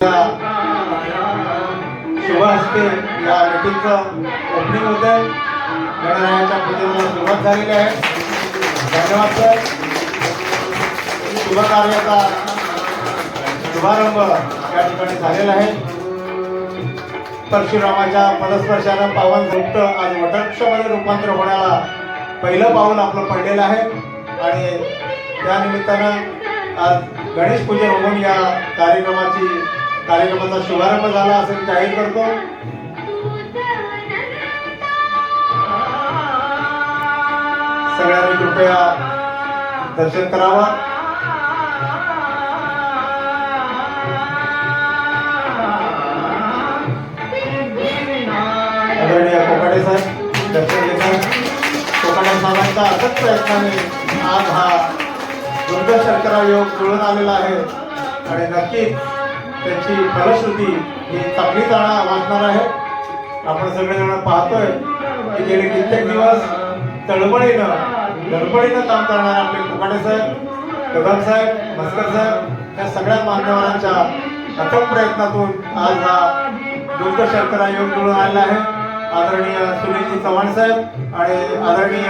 शुभ हस्ते या मीटिंगचं ओपनिंग होत आहे. गणरायाच्या पूजेला सुरुवात झालेली आहे. धन्यवाद सर. शुभ कार्याचा शुभारंभ या ठिकाणी झालेला आहे. परशुरामाच्या पदस्पर्शानं पावन गुप्त आज वटवृक्षामध्ये रूपांतर होण्याला पहिलं पाऊल आपलं पडलेलं आहे आणि त्या निमित्तानं आज गणेश पूजन होऊन या कार्यक्रमाचा शुभारंभ झाला असे जाहीर करतो. सगळ्यांनी कृपया दर्शन करावं. आदरणीय कोकाटे साहेब दर्शन घेतात. कोकाटे साहेबांचा अथक प्रयत्नाने आज हा दुर्ग शर्करा योग जुळून आलेला आहे आणि नक्कीच त्याची फलश्रुती ही चांगली वाचणार आहे. आपण सगळेजण पाहतोय की गेले कित्येक दिवस धडपडीनं काम करणारे आपले कोकाटे साहेब, कदम साहेब, मस्कर साहेब या सगळ्या मान्यवरांच्या अथक प्रयत्नातून आज हा दुर्ग शर्करा योग जुळून आलेला आहे. आदरणीय सुनीलजी चव्हाण साहेब आणि आदरणीय